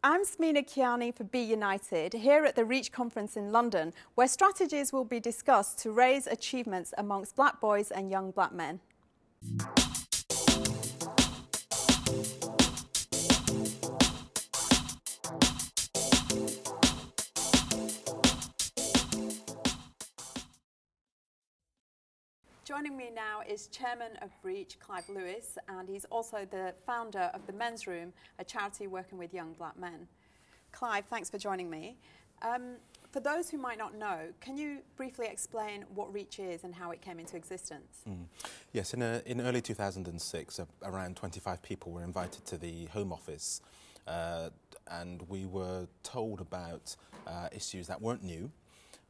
I'm Smina Kiani for Be United, here at the REACH conference in London, where strategies will be discussed to raise achievements amongst black boys and young black men. Joining me now is Chairman of REACH, Clive Lewis, and he's also the founder of the Men's Room, a charity working with young black men. Clive, thanks for joining me. For those who might not know, can you briefly explain what REACH is and how it came into existence? Yes, in early 2006, around 25 people were invited to the Home Office, and we were told about issues that weren't new.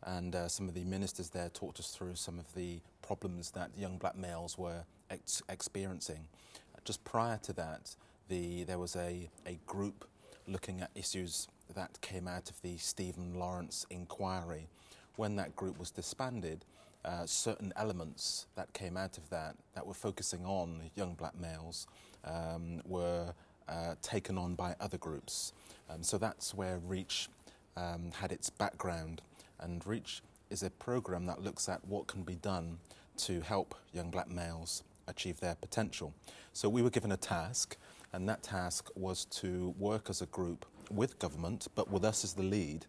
And some of the ministers there talked us through some of the problems that young black males were experiencing. Just prior to that, there was a group looking at issues that came out of the Stephen Lawrence inquiry. When that group was disbanded, certain elements that came out of that were focusing on young black males were taken on by other groups. So that's where REACH had its background. And REACH is a program that looks at what can be done to help young black males achieve their potential. So we were given a task, and that task was to work as a group with government, but with us as the lead,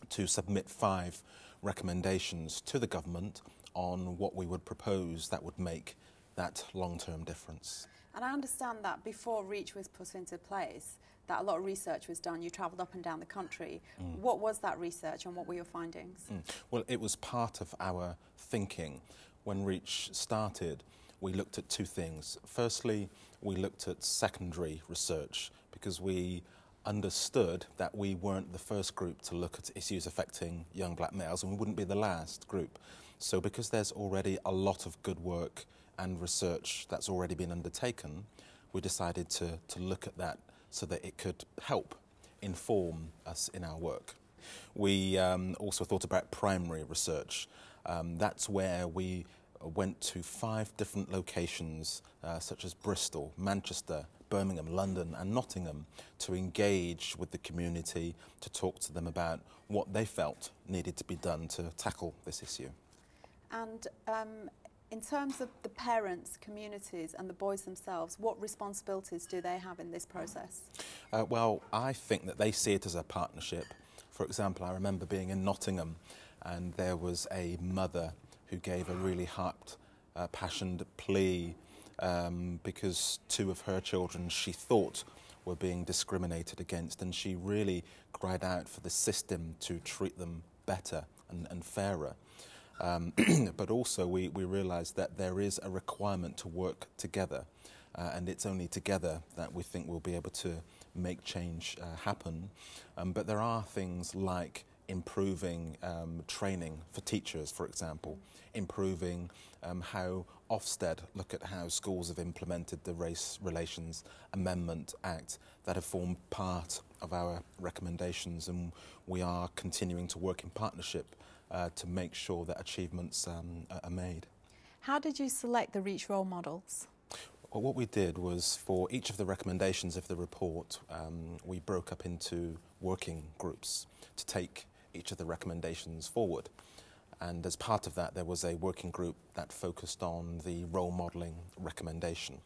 to submit 5 recommendations to the government on what we would propose that would make that long-term difference. And I understand that before REACH was put into place, that a lot of research was done. You travelled up and down the country. What was that research and what were your findings? Well, it was part of our thinking. When REACH started, we looked at 2 things. Firstly, we looked at secondary research because we understood that we weren't the first group to look at issues affecting young black males, and we wouldn't be the last group. So because there's already a lot of good work and research that's already been undertaken, we decided to look at that so that it could help inform us in our work. We also thought about primary research. That's where we went to 5 different locations, such as Bristol, Manchester, Birmingham, London and Nottingham, to engage with the community, to talk to them about what they felt needed to be done to tackle this issue. And in terms of the parents, communities and the boys themselves, what responsibilities do they have in this process? Well, I think that they see it as a partnership. For example, I remember being in Nottingham and there was a mother who gave a really heart-passionate plea because 2 of her children she thought were being discriminated against, and she really cried out for the system to treat them better and fairer. But also we realised that there is a requirement to work together, and it's only together that we think we'll be able to make change happen. But there are things like improving training for teachers, for example, improving how Ofsted look at how schools have implemented the Race Relations Amendment Act that have formed part of our recommendations, and we are continuing to work in partnership to make sure that achievements are made. How did you select the REACH role models? Well, what we did was, for each of the recommendations of the report, we broke up into working groups to take each of the recommendations forward. And as part of that, there was a working group that focused on the role modelling recommendation.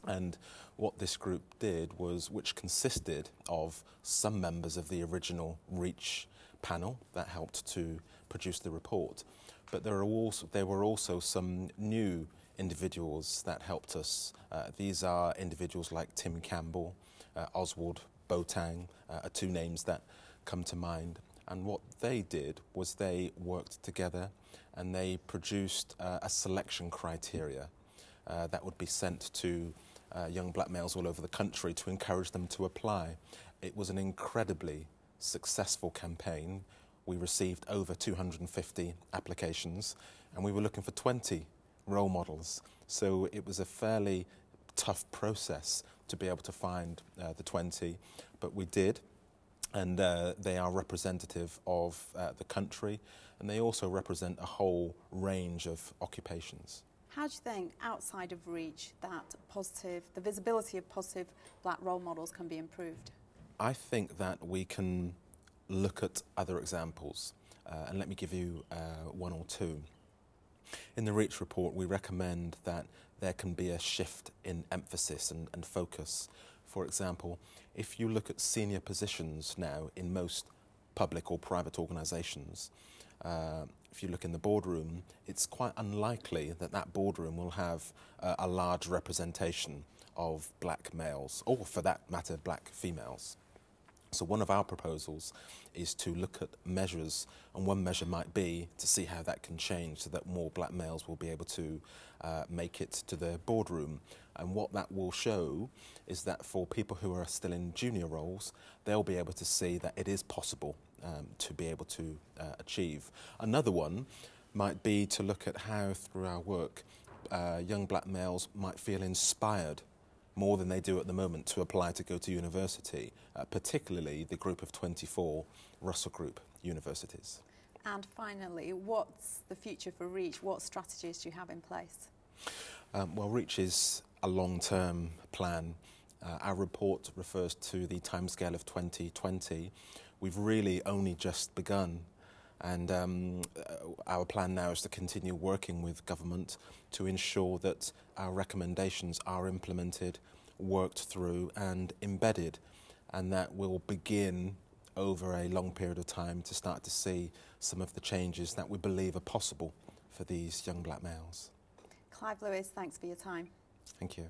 And what this group did was, which consisted of some members of the original REACH panel that helped to produce the report, but there were also some new individuals that helped us. These are individuals like Tim Campbell, Oswald Boateng, are 2 names that come to mind. And what they did was they worked together and they produced a selection criteria that would be sent to young black males all over the country to encourage them to apply. It was an incredibly successful campaign. We received over 250 applications and we were looking for 20 role models. So it was a fairly tough process to be able to find the 20, but we did. And they are representative of the country, and they also represent a whole range of occupations. How do you think, outside of REACH, that the visibility of positive black role models can be improved? I think that we can look at other examples, and let me give you one or two. In the REACH report, we recommend that there can be a shift in emphasis and focus. For example, if you look at senior positions now in most public or private organisations, if you look in the boardroom, it's quite unlikely that that boardroom will have a large representation of black males, or for that matter, black females. So one of our proposals is to look at measures, and one measure might be to see how that can change so that more black males will be able to make it to the boardroom. And what that will show is that for people who are still in junior roles, they'll be able to see that it is possible to be able to achieve. Another one might be to look at how through our work young black males might feel inspired more than they do at the moment to apply to go to university, particularly the group of 24 Russell Group universities. And finally, what's the future for REACH? What strategies do you have in place? Well, REACH is a long-term plan. Our report refers to the timescale of 2020. We've really only just begun, and our plan now is to continue working with government to ensure that our recommendations are implemented, worked through and embedded, and that will begin over a long period of time to start to see some of the changes that we believe are possible for these young black males. Clive Lewis, thanks for your time. Thank you.